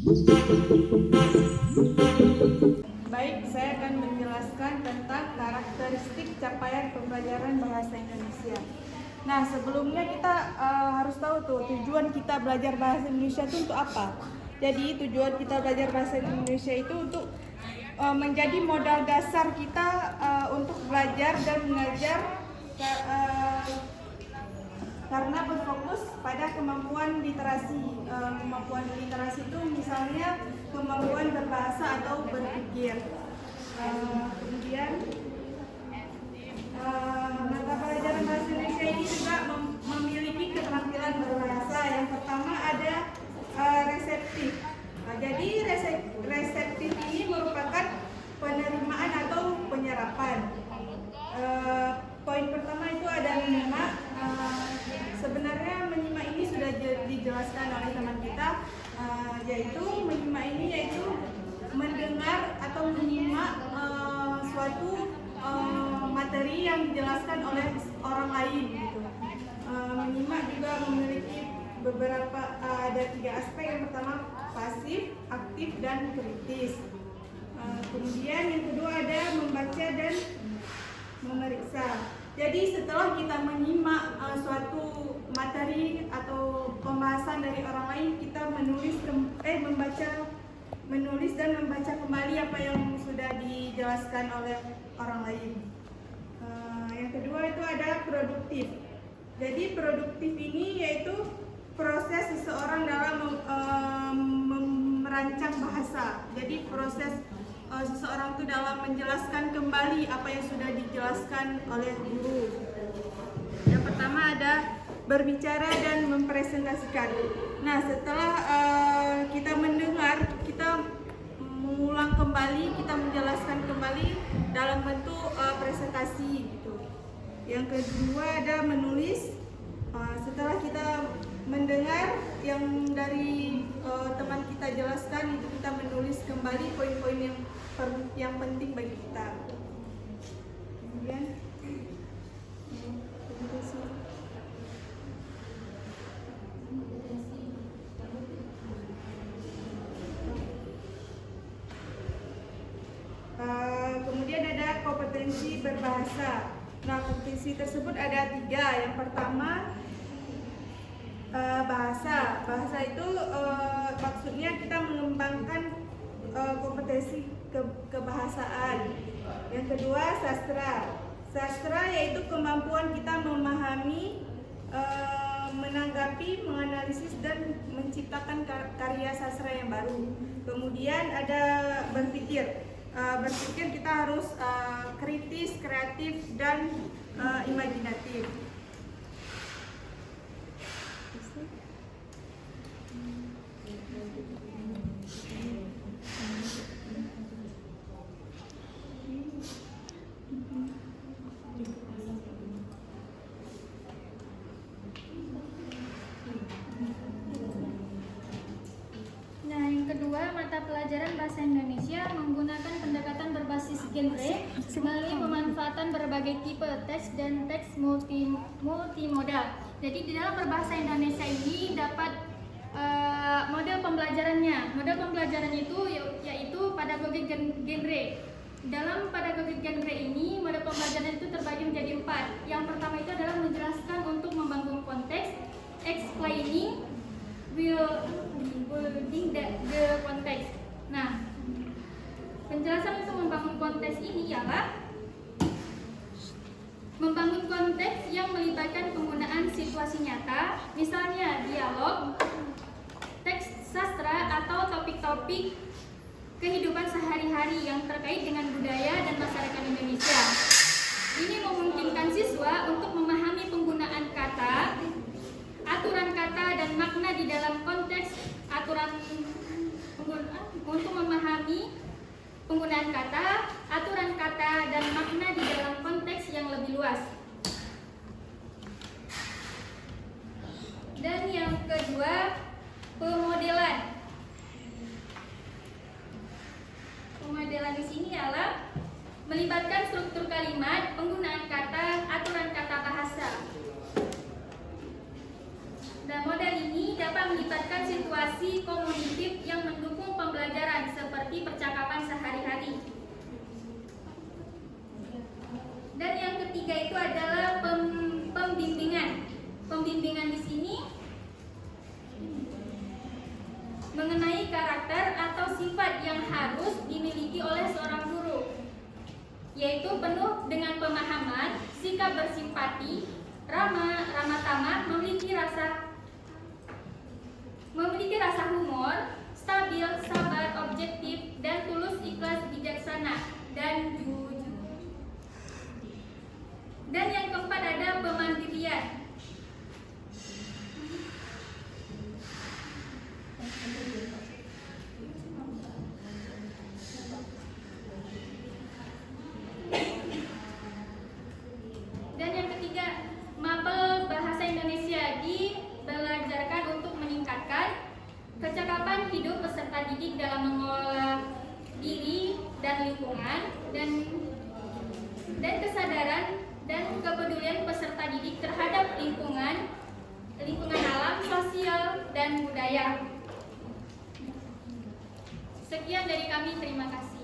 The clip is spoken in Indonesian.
Baik, saya akan menjelaskan tentang karakteristik capaian pembelajaran bahasa Indonesia. Nah, sebelumnya kita harus tahu tuh tujuan kita belajar bahasa Indonesia itu untuk apa. Jadi tujuan kita belajar bahasa Indonesia itu untuk menjadi modal dasar kita untuk belajar dan mengajar karena berfokus pada kemampuan literasi. Kemampuan literasi itu misalnya kemampuan berbahasa atau berpikir. Kemudian mata pelajaran bahasa Indonesia ini juga memiliki keterampilan berbahasa. Yang pertama ada reseptif. Jadi reseptif ini merupakan penerimaan atau penyerapan. Poin pertama itu ada menyimak. Sebenarnya menyimak ini sudah dijelaskan oleh teman kita, yaitu menyimak ini yaitu mendengar atau menyimak suatu materi yang dijelaskan oleh orang lain gitu. Menyimak juga memiliki beberapa ada 3 aspek. Yang pertama pasif, aktif, dan kritis. Kemudian yang kedua ada membaca dan memeriksa. Jadi setelah kita menyimak suatu materi atau pembahasan dari orang lain, kita menulis dan membaca kembali apa yang sudah dijelaskan oleh orang lain. Yang kedua itu ada produktif. Jadi produktif ini yaitu proses seseorang dalam merancang bahasa. Jadi proses seseorang itu dalam menjelaskan kembali apa yang sudah dijelaskan oleh guru. Yang pertama ada berbicara dan mempresentasikan. Nah, setelah kita mendengar, kita mengulang kembali, kita menjelaskan kembali dalam bentuk presentasi gitu. Yang kedua ada menulis. Setelah kita mendengar yang dari teman kita jelaskan, itu kita menulis kembali poin-poin yang penting bagi kita. Kemudian kemudian ada kompetensi berbahasa. Nah, kompetensi tersebut ada 3. Yang pertama bahasa. Bahasa itu maksudnya kita mengembangkan kompetensi kebahasaan. Yang kedua sastra. Sastra yaitu kemampuan kita memahami, menanggapi, menganalisis, dan menciptakan karya sastra yang baru. Kemudian ada berpikir. Berpikir kita harus kritis, kreatif, dan imajinatif. Mata pelajaran bahasa Indonesia menggunakan pendekatan berbasis genre melalui pemanfaatan berbagai tipe teks dan teks multimodal. Jadi di dalam berbahasa Indonesia ini dapat model pembelajarannya. Model pembelajaran itu yaitu pedagogi genre. Dalam pedagogi genre ini, model pembelajaran itu terbagi menjadi 4. Yang pertama itu adalah menjelaskan untuk membangun konteks, explaining, building the konteks. Nah, penjelasan untuk membangun konteks ini ialah membangun konteks yang melibatkan penggunaan situasi nyata, misalnya dialog, teks sastra, atau topik-topik kehidupan sehari-hari yang terkait dengan budaya dan masyarakat Indonesia. Ini memungkinkan siswa untuk memahami penggunaan kata, aturan kata, dan makna di dalam konteks untuk memahami penggunaan kata, aturan kata, dan makna di dalam konteks yang lebih luas. Dan yang kedua, pemodelan. Pemodelan di sini adalah melibatkan struktur kalimat, penggunaan kata, aturan kata bahasa. Dan model ini dapat melibatkan situasi kognitif yang mendukung karakter atau sifat yang harus dimiliki oleh seorang guru, yaitu penuh dengan pemahaman, sikap bersimpati, ramah tamah, memiliki rasa humor, stabil, sabar, objektif, dan tulus, ikhlas, bijaksana, dan jujur. Dan yang keempat ada pemandirian. Dan yang ketiga, mapel bahasa Indonesia dibelajarkan untuk meningkatkan kecakapan hidup peserta didik dalam mengelola diri dan lingkungan, dan kesadaran dan kepedulian peserta didik terhadap lingkungan alam, sosial, dan budaya. Sekian dari kami, terima kasih.